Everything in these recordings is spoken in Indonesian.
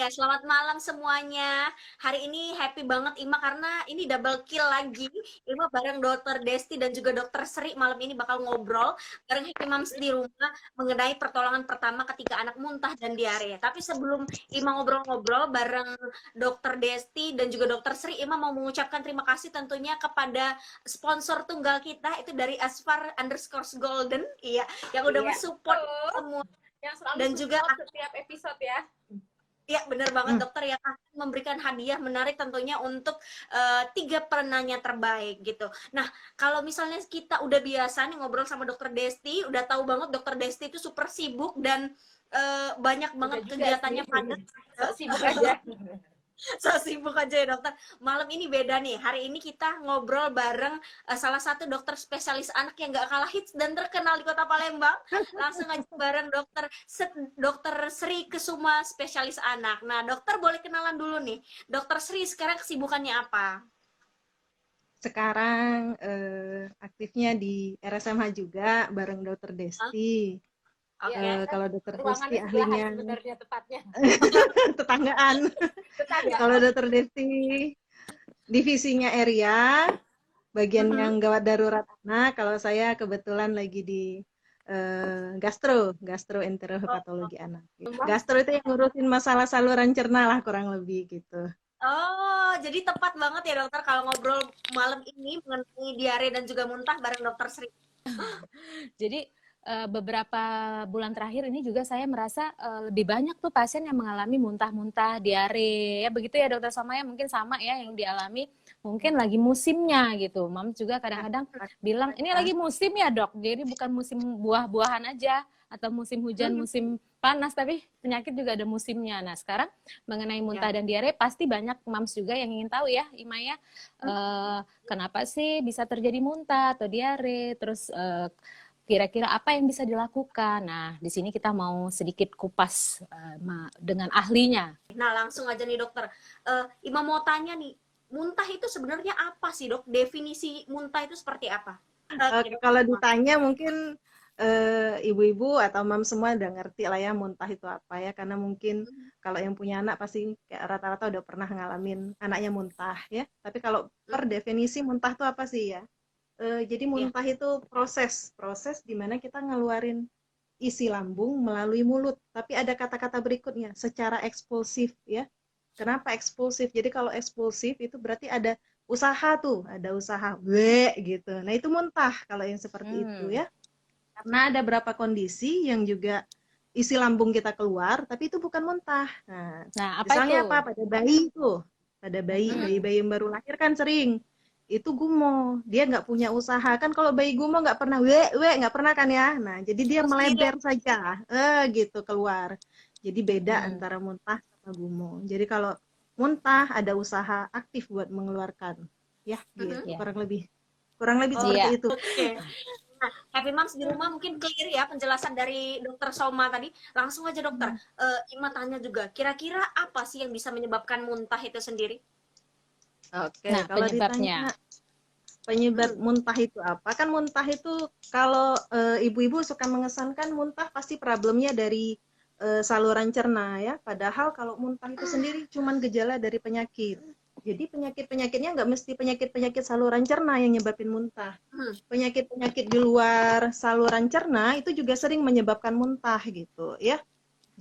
Iya, selamat malam semuanya. Hari ini happy banget Ima karena ini double kill lagi. Ima bareng Dokter Desti dan juga Dokter Sri malam ini bakal ngobrol bareng Happy Moms di rumah mengenai pertolongan pertama ketika anak muntah dan diare. Tapi sebelum Ima ngobrol-ngobrol bareng Dokter Desti dan juga Dokter Sri, Ima mau mengucapkan terima kasih tentunya kepada sponsor tunggal kita itu dari Asfar_Golden, iya, yang udah Iya, mensupport semua yang selalu dan juga support setiap episode ya. ya, benar banget dokter yang akan memberikan hadiah menarik tentunya untuk 3 penanya terbaik gitu. Nah, kalau misalnya kita udah biasa nih ngobrol sama dokter Desti, udah tahu banget dokter Desti itu super sibuk dan banyak banget Udah juga kegiatannya sih. padat. So sibuk aja. So sibuk aja ya dokter. Malam ini beda nih. Hari ini kita ngobrol bareng salah satu dokter spesialis anak yang gak kalah hits dan terkenal di Kota Palembang. Langsung aja bareng dokter Sri Kesuma spesialis anak. Nah, dokter boleh kenalan dulu nih. Dokter Sri sekarang kesibukannya apa? Sekarang aktifnya di RSMH juga bareng Dokter Hah? Desti. Iya, Oke. kan Kalau Dokter Desti ruangannya sebelahan ahlinya sebenarnya tepatnya. tetanggaan. Tetangga. Kalau Dokter Desti divisinya area, bagian yang gawat darurat anak. Kalau saya kebetulan lagi di gastroenterohepatologi anak. Gastro itu yang ngurusin masalah saluran cerna lah kurang lebih gitu. Oh, jadi tepat banget ya dokter kalau ngobrol malam ini mengenai diare dan juga muntah bareng dokter Sri. Jadi beberapa bulan terakhir ini juga saya merasa lebih banyak tuh pasien yang mengalami muntah-muntah, diare, ya begitu ya dokter Somaya, mungkin sama ya yang dialami, mungkin lagi musimnya gitu. Mam juga kadang-kadang bilang ini lagi musim ya dok, jadi bukan musim buah-buahan aja atau musim hujan, musim panas, tapi penyakit juga ada musimnya. Nah sekarang mengenai muntah dan diare pasti banyak mams juga yang ingin tahu ya Imaya, kenapa sih bisa terjadi muntah atau diare, terus kira-kira apa yang bisa dilakukan. Nah, di sini kita mau sedikit kupas dengan ahlinya. Nah, langsung aja nih dokter. Ima mau tanya nih, muntah itu sebenarnya apa sih dok? Definisi muntah itu seperti apa? Oke, kalau ditanya mungkin ibu-ibu atau mam semua udah ngerti lah ya muntah itu apa ya, karena mungkin kalau yang punya anak pasti kayak rata-rata udah pernah ngalamin anaknya muntah ya. Tapi kalau per definisi muntah itu apa sih ya? Jadi muntah itu proses di mana kita ngeluarin isi lambung melalui mulut. Tapi ada kata-kata berikutnya, secara ekspulsif ya. Kenapa ekspulsif? Jadi kalau ekspulsif itu berarti ada usaha tuh, ada usaha gitu. Nah itu muntah kalau yang seperti itu ya. Karena ada beberapa kondisi yang juga isi lambung kita keluar, tapi itu bukan muntah. Nah apa misalnya itu? apa? Pada bayi tuh, pada bayi yang baru lahir kan sering itu gumo, dia nggak punya usaha kan. Kalau bayi gumo nggak pernah nggak pernah kan ya. Nah jadi dia melebar saja gitu keluar. Jadi beda antara muntah sama gumo. Jadi kalau muntah ada usaha aktif buat mengeluarkan ya gitu. Kurang lebih seperti itu. Nah, Happy Moms di rumah mungkin clear ya penjelasan dari dokter Soma tadi. Langsung aja dokter, Ima tanya juga, kira-kira apa sih yang bisa menyebabkan muntah itu sendiri? Oke, kalau ditanya penyebab muntah itu apa? Kan muntah itu kalau ibu-ibu suka mengesankan muntah pasti problemnya dari saluran cerna ya. Padahal kalau muntah itu sendiri cuma gejala dari penyakit. Jadi penyakit-penyakitnya nggak mesti penyakit-penyakit saluran cerna yang nyebabin muntah. Penyakit-penyakit di luar saluran cerna itu juga sering menyebabkan muntah gitu ya.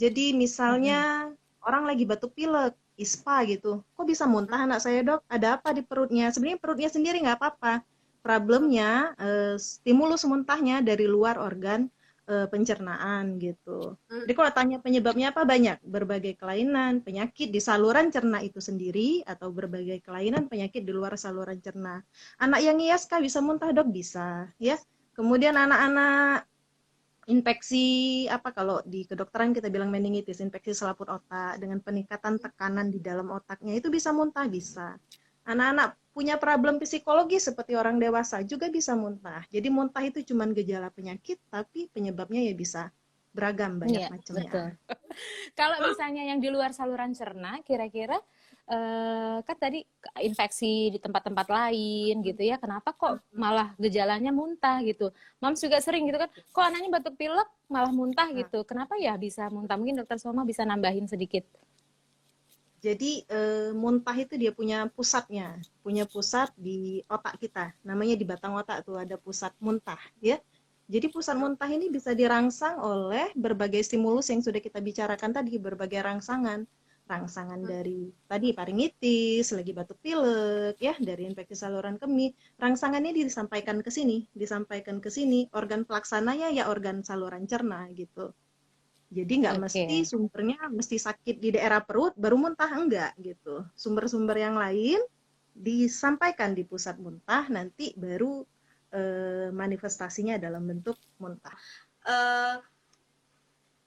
Jadi misalnya orang lagi batuk pilek, ISPA gitu, kok bisa muntah anak saya dok? Ada apa di perutnya? Sebenarnya perutnya sendiri nggak apa-apa. Problemnya stimulus muntahnya dari luar organ pencernaan gitu. Jadi kalau tanya penyebabnya apa, banyak berbagai kelainan penyakit di saluran cerna itu sendiri atau berbagai kelainan penyakit di luar saluran cerna. Anak yang ISK bisa muntah dok? Bisa ya. Kemudian anak-anak infeksi apa, kalau di kedokteran kita bilang meningitis, infeksi selaput otak dengan peningkatan tekanan di dalam otaknya itu bisa muntah, bisa. Anak-anak punya problem psikologi seperti orang dewasa juga bisa muntah. Jadi muntah itu cuma gejala penyakit, tapi penyebabnya ya bisa beragam, banyak macamnya. Betul. Kalau misalnya yang di luar saluran cerna, kira-kira kan tadi infeksi di tempat-tempat lain gitu ya, kenapa kok malah gejalanya muntah gitu? Mams juga sering gitu kan, kok anaknya batuk pilek malah muntah gitu, kenapa ya bisa muntah? Mungkin dokter Soma bisa nambahin sedikit. Jadi muntah itu dia punya pusatnya, punya pusat di otak kita. Namanya di batang otak tuh ada pusat muntah, ya. Jadi pusat muntah ini bisa dirangsang oleh berbagai stimulus yang sudah kita bicarakan tadi, berbagai rangsangan. Rangsangan dari tadi faringitis, lagi batuk pilek, ya, dari infeksi saluran kemih. Rangsangannya disampaikan ke sini, organ pelaksananya ya organ saluran cerna gitu. Jadi nggak mesti Oke. sumbernya mesti sakit di daerah perut baru muntah, enggak gitu. Sumber-sumber yang lain disampaikan di pusat muntah, nanti baru manifestasinya dalam bentuk muntah. Eh,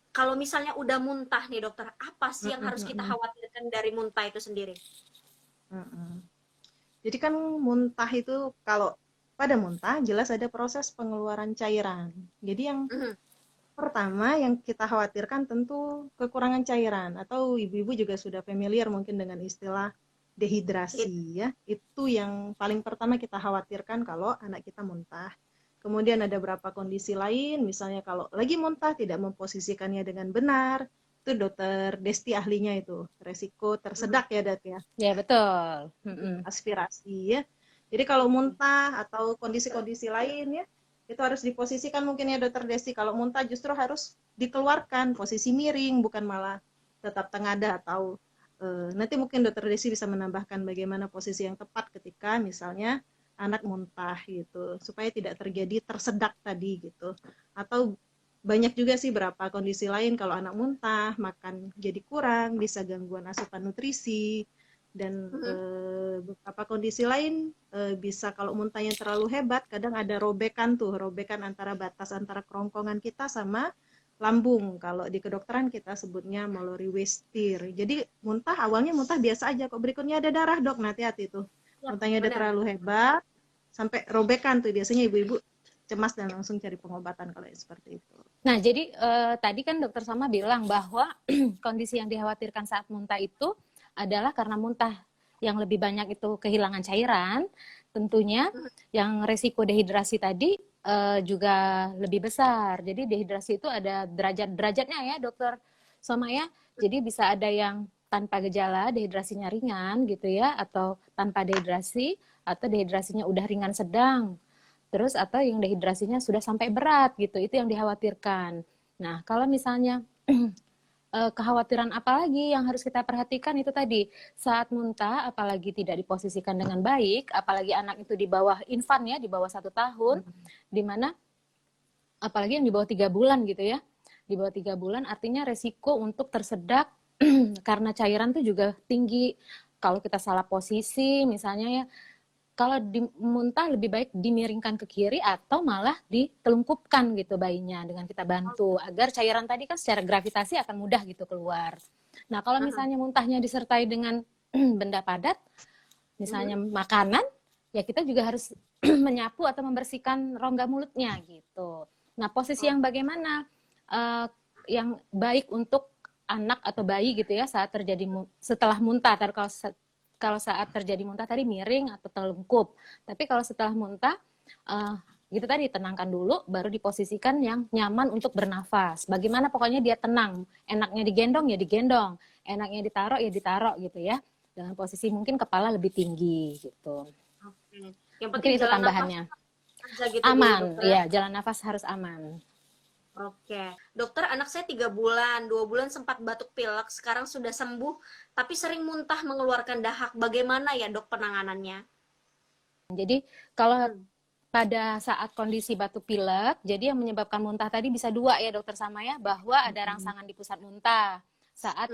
kalau misalnya udah muntah nih dokter, apa sih yang harus kita Mm-mm. khawatirkan dari muntah itu sendiri? Mm-mm. Jadi kan muntah itu kalau pada muntah jelas ada proses pengeluaran cairan. Jadi yang Mhm. pertama yang kita khawatirkan tentu kekurangan cairan, atau ibu-ibu juga sudah familiar mungkin dengan istilah dehidrasi, ya. Itu yang paling pertama kita khawatirkan kalau anak kita muntah. Kemudian ada beberapa kondisi lain, misalnya kalau lagi muntah tidak memposisikannya dengan benar, itu dokter Desti ahlinya itu, resiko tersedak ya Dok ya, Ya, betul. aspirasi ya. Jadi kalau muntah atau kondisi-kondisi lain ya, itu harus diposisikan mungkin ya dokter Desi. Kalau muntah justru harus dikeluarkan posisi miring, bukan malah tetap tengada, atau nanti mungkin dokter Desi bisa menambahkan bagaimana posisi yang tepat ketika misalnya anak muntah gitu, supaya tidak terjadi tersedak tadi gitu. Atau banyak juga sih berapa kondisi lain kalau anak muntah, makan jadi kurang, bisa gangguan asupan nutrisi, dan beberapa kondisi lain bisa kalau muntahnya terlalu hebat, kadang ada robekan antara batas antara kerongkongan kita sama lambung. Kalau di kedokteran kita sebutnya Mallory Weiss tear. Jadi awalnya muntah biasa aja, kok berikutnya ada darah dok, nah hati-hati tuh. Ya, Muntahnya udah benar. terlalu hebat, sampai robekan tuh biasanya ibu-ibu cemas dan langsung cari pengobatan kalau seperti itu. Nah, jadi tadi kan dokter Sama bilang bahwa kondisi yang dikhawatirkan saat muntah itu adalah karena muntah yang lebih banyak itu kehilangan cairan, tentunya yang resiko dehidrasi tadi juga lebih besar. Jadi dehidrasi itu ada derajat-derajatnya ya, dokter Sama ya. Jadi bisa ada yang tanpa gejala, dehidrasinya ringan gitu ya, atau tanpa dehidrasi, atau dehidrasinya udah ringan sedang. Terus atau yang dehidrasinya sudah sampai berat gitu, itu yang dikhawatirkan. Nah, kalau misalnya kekhawatiran apa lagi yang harus kita perhatikan itu tadi, saat muntah apalagi tidak diposisikan dengan baik, apalagi anak itu di bawah infan ya, di bawah 1 tahun, di mana apalagi yang di bawah 3 bulan gitu ya, di bawah 3 bulan artinya resiko untuk tersedak karena cairan itu juga tinggi. Kalau kita salah posisi misalnya ya, kalau muntah lebih baik dimiringkan ke kiri atau malah ditelungkupkan gitu bayinya dengan kita bantu agar cairan tadi kan secara gravitasi akan mudah gitu keluar. Nah, kalau misalnya muntahnya disertai dengan benda padat, misalnya makanan, ya kita juga harus menyapu atau membersihkan rongga mulutnya gitu. Nah, posisi yang bagaimana yang baik untuk anak atau bayi gitu ya saat terjadi setelah muntah. Kalau saat terjadi muntah tadi miring atau telungkup. Tapi kalau setelah muntah, gitu tadi tenangkan dulu, baru diposisikan yang nyaman untuk bernafas. Bagaimana pokoknya dia tenang. Enaknya digendong ya digendong, enaknya ditaruh ya ditaruh gitu ya. Dengan posisi mungkin kepala lebih tinggi gitu. Oke. Yang Mungkin penting itu jalan tambahannya. nafas aja gitu Aman, dulu, dokter. ya jalan nafas harus aman. Oke, dokter, anak saya 3 bulan, 2 bulan sempat batuk pilek, sekarang sudah sembuh, tapi sering muntah mengeluarkan dahak. Bagaimana ya dok penanganannya? Jadi kalau pada saat kondisi batuk pilek, jadi yang menyebabkan muntah tadi bisa 2 ya dokter Sama ya, bahwa ada rangsangan di pusat muntah saat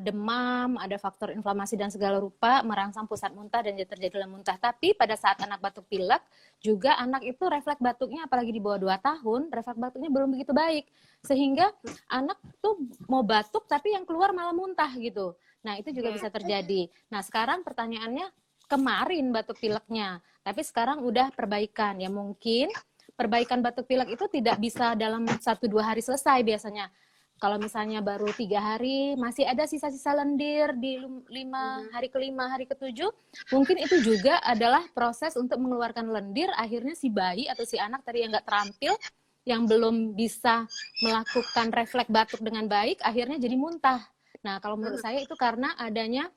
demam, ada faktor inflamasi dan segala rupa merangsang pusat muntah dan terjadilah muntah. Tapi pada saat anak batuk pilek, juga anak itu refleks batuknya apalagi di bawah 2 tahun, refleks batuknya belum begitu baik. Sehingga anak tuh mau batuk tapi yang keluar malah muntah gitu. Nah, itu juga bisa terjadi. Nah, sekarang pertanyaannya, kemarin batuk pileknya, tapi sekarang udah perbaikan. Ya mungkin perbaikan batuk pilek itu tidak bisa dalam 1-2 hari selesai biasanya. Kalau misalnya baru 3 hari, masih ada sisa-sisa lendir di 5 hari ke-5, hari ke-7, mungkin itu juga adalah proses untuk mengeluarkan lendir. Akhirnya si bayi atau si anak tadi yang nggak terampil, yang belum bisa melakukan refleks batuk dengan baik, akhirnya jadi muntah. Nah, kalau menurut saya itu karena adanya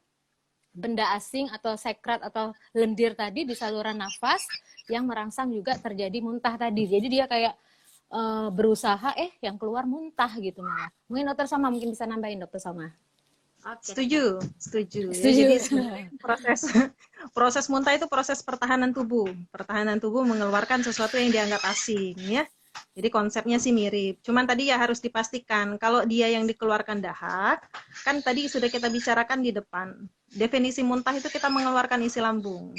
benda asing atau sekret atau lendir tadi di saluran nafas yang merangsang juga terjadi muntah tadi. Jadi dia kayak berusaha yang keluar muntah gitu malah. Mungkin dokter Sama mungkin bisa nambahin dokter Sama. Oke. Setuju. Ya, Setuju. jadi sebenarnya proses muntah itu proses pertahanan tubuh. Pertahanan tubuh mengeluarkan sesuatu yang dianggap asing, ya. Jadi konsepnya sih mirip. Cuman tadi ya harus dipastikan kalau dia yang dikeluarkan dahak, kan tadi sudah kita bicarakan di depan. Definisi muntah itu kita mengeluarkan isi lambung,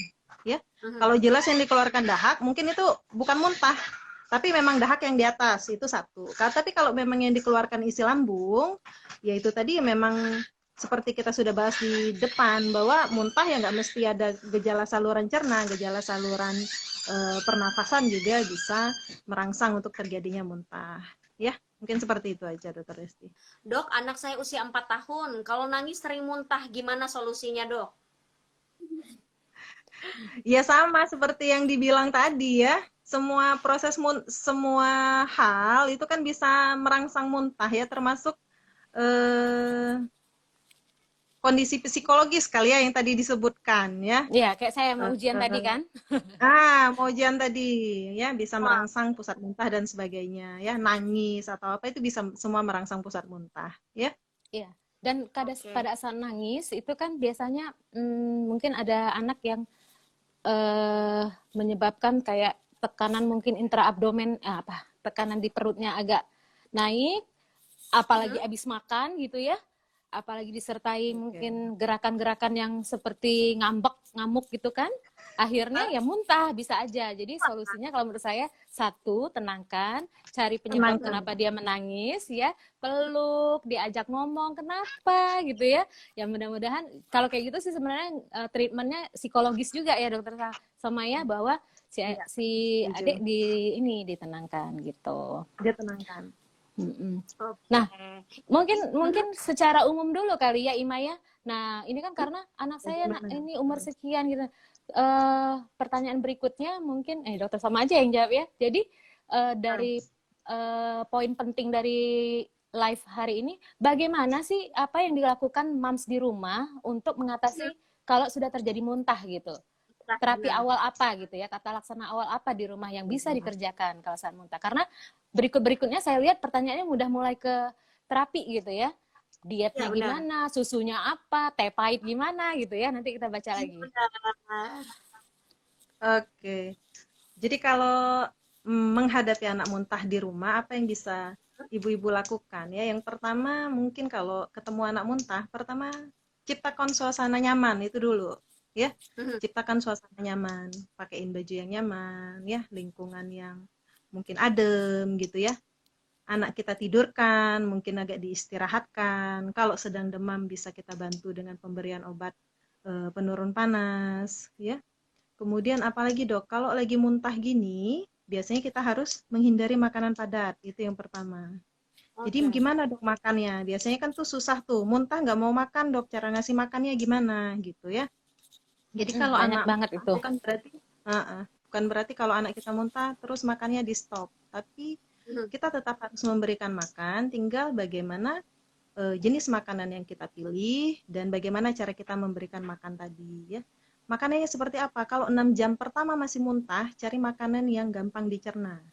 ya. Kalau jelas yang dikeluarkan dahak, mungkin itu bukan muntah, tapi memang dahak yang di atas, itu satu. Tapi kalau memang yang dikeluarkan isi lambung, ya itu tadi memang seperti kita sudah bahas di depan, bahwa muntah ya nggak mesti ada gejala saluran cerna, gejala saluran pernafasan juga bisa merangsang untuk terjadinya muntah. Ya, mungkin seperti itu aja, Dokter Desti. Dok, anak saya usia 4 tahun. Kalau nangis sering muntah, gimana solusinya, Dok? Ya sama seperti yang dibilang tadi ya. Semua semua hal itu kan bisa merangsang muntah ya, termasuk kondisi psikologis kali ya yang tadi disebutkan ya. Iya, kayak saya mau ujian tadi kan. Mau ujian tadi ya, bisa merangsang pusat muntah dan sebagainya ya, nangis atau apa itu bisa semua merangsang pusat muntah ya. Iya. Dan pada saat nangis itu kan biasanya mungkin ada anak yang menyebabkan kayak tekanan mungkin intraabdomen tekanan di perutnya agak naik, apalagi habis makan gitu ya. Apalagi disertai mungkin gerakan-gerakan yang seperti ngamuk gitu kan, akhirnya ya muntah bisa aja. Jadi solusinya kalau menurut saya, satu, tenangkan, cari penyebab kenapa dia menangis ya, peluk, diajak ngomong kenapa gitu ya. Ya mudah-mudahan kalau kayak gitu sih sebenarnya treatmentnya psikologis juga ya Dokter Samaya, bahwa si adik ditenangkan gitu. Dia tenangkan. Nah, mungkin secara umum dulu kali ya Ima ya. Nah, ini kan karena anak saya ini umur sekian gitu. Pertanyaan berikutnya mungkin Dokter Sama aja yang jawab ya. Jadi dari poin penting dari live hari ini, bagaimana sih apa yang dilakukan moms di rumah untuk mengatasi kalau sudah terjadi muntah gitu? Terapi awal apa gitu ya, tata laksana awal apa di rumah yang bisa dikerjakan kalau saat muntah? Karena berikutnya saya lihat pertanyaannya udah mulai ke terapi gitu ya. Dietnya gimana, susunya apa, teh pahit gimana gitu ya. Nanti kita baca lagi. Oke. Jadi kalau menghadapi anak muntah di rumah, apa yang bisa ibu-ibu lakukan ya? Yang pertama mungkin kalau ketemu anak muntah, pertama ciptakan suasana nyaman itu dulu. Ya, ciptakan suasana nyaman, pakaiin baju yang nyaman, ya, lingkungan yang mungkin adem gitu ya. Anak kita tidurkan, mungkin agak diistirahatkan. Kalau sedang demam bisa kita bantu dengan pemberian obat penurun panas, ya. Kemudian apalagi Dok, kalau lagi muntah gini, biasanya kita harus menghindari makanan padat, itu yang pertama. Jadi gimana Dok makannya? Biasanya kan tuh susah tuh, muntah nggak mau makan Dok, cara ngasih makannya gimana gitu ya. Jadi kalau banyak anak banget itu bukan berarti kalau anak kita muntah terus makannya di stop, tapi kita tetap harus memberikan makan, tinggal bagaimana jenis makanan yang kita pilih dan bagaimana cara kita memberikan makan tadi ya. Makanannya seperti apa? Kalau 6 jam pertama masih muntah, cari makanan yang gampang dicerna.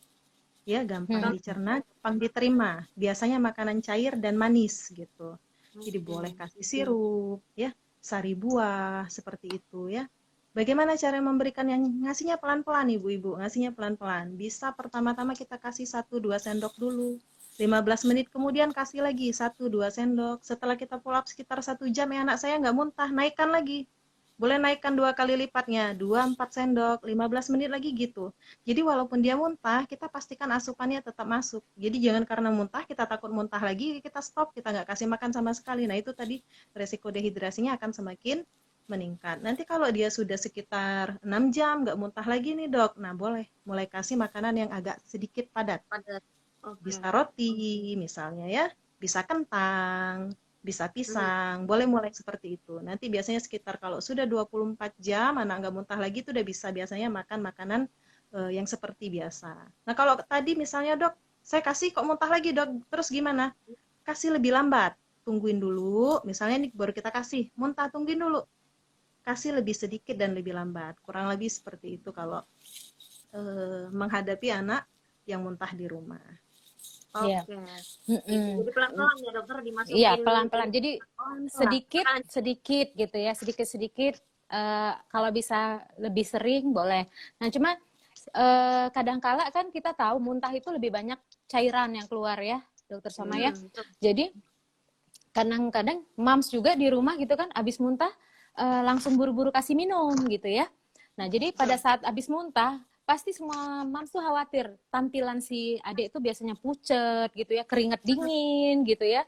Ya, gampang dicerna, gampang diterima. Biasanya makanan cair dan manis gitu. Jadi boleh kasih sirup ya, sari buah seperti itu ya. Bagaimana cara memberikan yang ngasihnya pelan-pelan ibu-ibu, ngasihnya pelan-pelan. Bisa pertama-tama kita kasih 1-2 sendok dulu. 15 menit kemudian kasih lagi 1-2 sendok. Setelah kita pull up sekitar 1 jam ya anak saya nggak muntah, naikkan lagi. Boleh naikkan 2 kali lipatnya, 2-4 sendok, 15 menit lagi gitu. Jadi walaupun dia muntah, kita pastikan asupannya tetap masuk. Jadi jangan karena muntah, kita takut muntah lagi, kita stop, kita nggak kasih makan sama sekali. Nah itu tadi resiko dehidrasinya akan semakin meningkat. Nanti kalau dia sudah sekitar 6 jam, nggak muntah lagi nih Dok, nah boleh mulai kasih makanan yang agak sedikit padat. Bisa roti misalnya ya, bisa kentang, bisa pisang, boleh mulai seperti itu. Nanti biasanya sekitar kalau sudah 24 jam anak nggak muntah lagi itu udah bisa biasanya makan makanan yang seperti biasa. Nah kalau tadi misalnya Dok, saya kasih kok muntah lagi Dok, terus gimana? Kasih lebih lambat. tungguin dulu, misalnya nih baru kita kasih, muntah tungguin dulu. Kasih lebih sedikit dan lebih lambat. Kurang lebih seperti itu kalau menghadapi anak yang muntah di rumah. Iya. Oke. Mm-mm. Jadi pelan-pelan ya dokter Iya, dimasukin. pelan-pelan. Jadi Pelan-pelan. sedikit gitu ya, sedikit-sedikit. Kalau bisa lebih sering boleh. Nah, cuma kadang-kala kan kita tahu muntah itu lebih banyak cairan yang keluar ya, Dokter Somaya. Jadi kadang-kadang moms juga di rumah gitu kan, abis muntah langsung buru-buru kasih minum gitu ya. Nah, jadi pada saat abis muntah, pasti semua moms tuh khawatir tampilan si adik itu biasanya pucet gitu ya, keringat dingin gitu ya.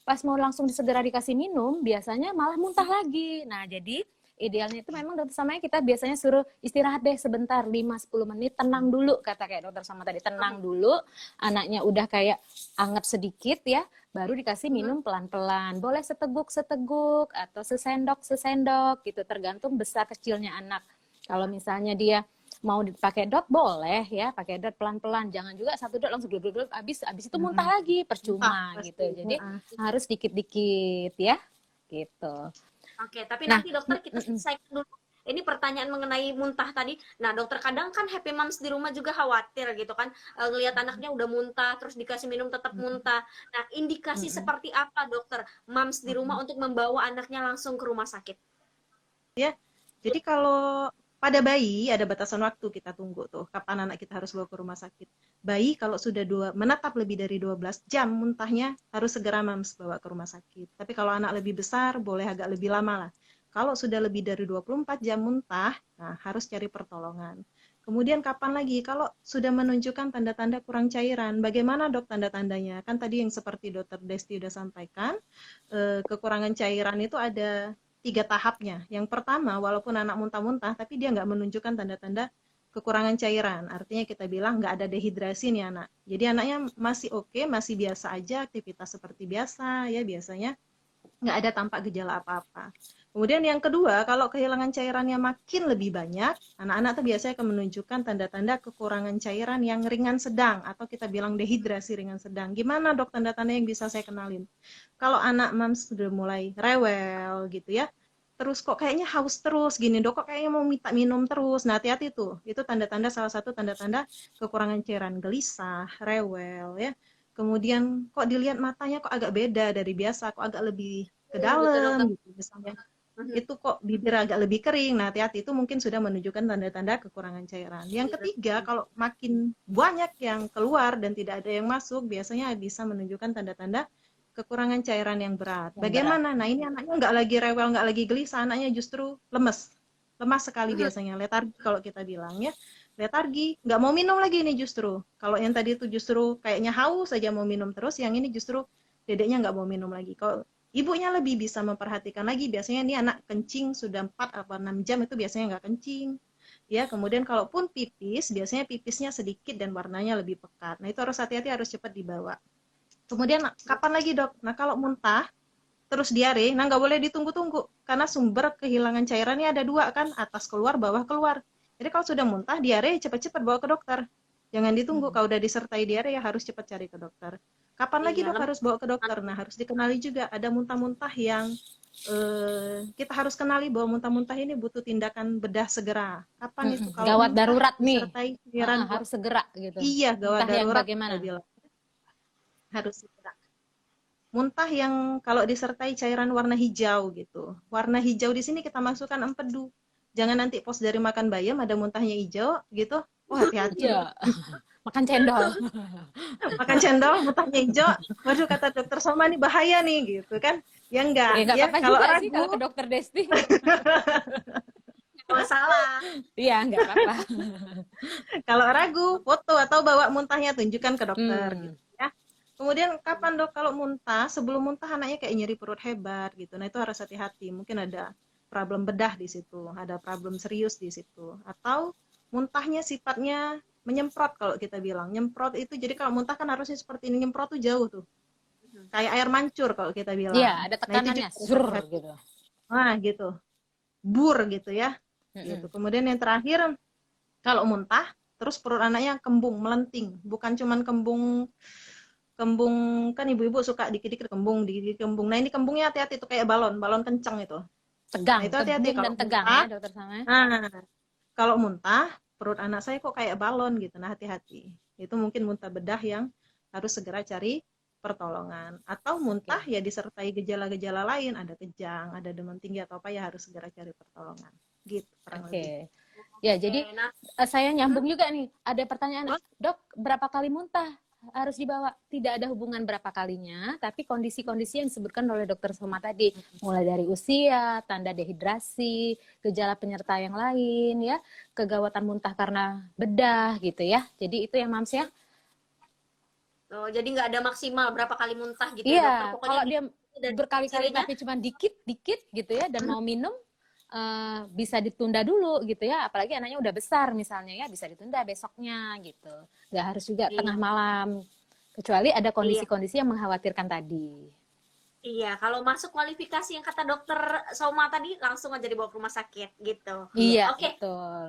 Pas mau langsung segera dikasih minum, biasanya malah muntah lagi. Nah, jadi idealnya itu memang dokter Samanya kita biasanya suruh istirahat deh sebentar, 5-10 menit, tenang dulu, kata kayak dokter Sama tadi, tenang dulu, anaknya udah kayak anget sedikit ya, baru dikasih minum pelan-pelan. Boleh seteguk-seteguk atau sesendok-sesendok gitu, tergantung besar kecilnya anak. Kalau misalnya dia mau dipakai dot boleh ya, pakai dot pelan-pelan, jangan juga satu dot langsung duduk abis itu muntah lagi, percuma gitu. Jadi harus dikit-dikit ya, gitu. Oke, tapi Nah, nanti dokter kita selesaikan dulu. Ini pertanyaan mengenai muntah tadi. Nah, dokter kadang kan happy moms di rumah juga khawatir gitu kan, ngelihat anaknya udah muntah, terus dikasih minum tetap muntah. Nah, indikasi seperti apa dokter moms di rumah untuk membawa anaknya langsung ke rumah sakit? Ya, jadi kalau pada bayi ada batasan waktu kita tunggu tuh kapan anak kita harus bawa ke rumah sakit. Bayi kalau sudah menetap lebih dari 12 jam muntahnya harus segera mams bawa ke rumah sakit. Tapi kalau anak lebih besar boleh agak lebih lama lah. Kalau sudah lebih dari 24 jam muntah, nah harus cari pertolongan. Kemudian kapan lagi? Kalau sudah menunjukkan tanda-tanda kurang cairan, bagaimana dok tanda-tandanya? Kan tadi yang seperti dokter Desti udah sampaikan, kekurangan cairan itu ada 3 tahapnya. Yang pertama, walaupun anak muntah-muntah, tapi dia nggak menunjukkan tanda-tanda kekurangan cairan. Artinya kita bilang nggak ada dehidrasi nih anak. Jadi anaknya masih oke, masih biasa aja, aktivitas seperti biasa, ya biasanya nggak ada tampak gejala apa-apa. Kemudian yang kedua, kalau kehilangan cairannya makin lebih banyak, anak-anak tuh biasanya akan menunjukkan tanda-tanda kekurangan cairan yang ringan sedang, atau kita bilang dehidrasi ringan sedang. Gimana dok tanda-tanda yang bisa saya kenalin? Kalau anak mams sudah mulai rewel gitu ya, terus kok kayaknya haus terus gini dok, kok kayaknya mau minta minum terus. Nah hati-hati tuh, itu tanda-tanda, salah satu tanda-tanda kekurangan cairan, gelisah, rewel ya. Kemudian kok dilihat matanya kok agak beda dari biasa, kok agak lebih ke dalam gitu misalnya. Itu kok bibir agak lebih kering. Nah hati-hati, itu mungkin sudah menunjukkan tanda-tanda kekurangan cairan. Yang ketiga, kalau makin banyak yang keluar dan tidak ada yang masuk, biasanya bisa menunjukkan tanda-tanda kekurangan cairan yang berat. Bagaimana? Nah ini anaknya nggak lagi rewel, nggak lagi gelisah, anaknya justru lemes sekali biasanya, letargi kalau kita bilang ya, letargi, nggak mau minum lagi ini justru. Kalau yang tadi itu justru kayaknya haus saja mau minum terus, yang ini justru dedeknya nggak mau minum lagi. Kalau ibunya lebih bisa memperhatikan lagi, biasanya ini anak kencing sudah 4 atau 6 jam itu biasanya nggak kencing. Ya, kemudian kalaupun pipis, biasanya pipisnya sedikit dan warnanya lebih pekat. Nah, itu harus hati-hati, harus cepat dibawa. Kemudian kapan lagi dok? Nah kalau muntah terus diare, nah nggak boleh ditunggu-tunggu karena sumber kehilangan cairannya ada 2 kan, atas keluar, bawah keluar. Jadi kalau sudah muntah diare, cepat-cepat bawa ke dokter. Jangan ditunggu, kalau udah disertai diare ya harus cepat cari ke dokter. Kapan lagi dok harus bawa ke dokter? Nah harus dikenali juga, ada muntah-muntah yang kita harus kenali bahwa muntah-muntah ini butuh tindakan bedah segera. Kapan itu? Kalau gawat darurat nih, harus segera gitu. Iya, gawat darurat. Bagaimana? Harus segera. Muntah yang kalau disertai cairan warna hijau gitu. Warna hijau di sini kita masukkan empedu. Jangan nanti pos dari makan bayam ada muntahnya hijau gitu. Wah, hati-hati. Ya. Makan cendol. Makan cendol, muntahnya hijau. Waduh, kata dokter Soma nih bahaya nih gitu kan. Ya enggak. Ya, kalau ragu sih, kalau ke dokter Desti. Masalah. Iya, enggak apa-apa. Kalau ragu, foto atau bawa muntahnya tunjukkan ke dokter gitu ya. Kemudian kapan dok kalau muntah? Sebelum muntah anaknya kayak nyeri perut hebat gitu. Nah itu harus hati-hati. Mungkin ada problem bedah di situ, ada problem serius di situ. Atau muntahnya sifatnya menyemprot kalau kita bilang. Nyemprot itu jadi kalau muntah kan harusnya seperti ini, nyemprot tuh jauh tuh. Kayak air mancur kalau kita bilang. Iya, ada tekanannya. Nah, gitu. Nah gitu. Bur gitu ya. Gitu. Kemudian yang terakhir kalau muntah terus perut anaknya kembung, melenting. Bukan cuman kembung kembung, kan ibu-ibu suka dikit-dikit kembung, dikit-dikit kembung. Nah, ini kembungnya hati-hati tuh kayak balon, balon kencang itu. Tegang, Nah, itu hati-hati kembung kalau dan tegang muntah. ya dokter sama. Nah, kalau muntah, perut anak saya kok kayak balon gitu. Nah, hati-hati. Itu mungkin muntah bedah yang harus segera cari pertolongan. Atau muntah ya disertai gejala-gejala lain, ada kejang, ada demam tinggi atau apa ya harus segera cari pertolongan. Gitu kurang lebih. Ya, jadi Nah, saya nyambung juga nih. Ada pertanyaan, dok, berapa kali muntah harus dibawa? Tidak ada hubungan berapa kalinya, tapi kondisi-kondisi yang disebutkan oleh dokter Soma tadi, mulai dari usia, tanda dehidrasi, gejala penyerta yang lain, ya, kegawatan muntah karena bedah, gitu ya. Jadi itu ya, Mams ya. oh, jadi nggak ada maksimal berapa kali muntah gitu ya Iya, dokter. Pokoknya kalau dia dan berkali-kali cirinya tapi cuma dikit-dikit gitu ya, dan mau minum, bisa ditunda dulu gitu ya, apalagi anaknya udah besar misalnya ya, bisa ditunda besoknya gitu, nggak harus juga tengah malam, kecuali ada kondisi-kondisi yang mengkhawatirkan tadi. Iya, kalau masuk kualifikasi yang kata dokter Soma tadi langsung aja dibawa ke rumah sakit gitu. Iya, Oke. betul.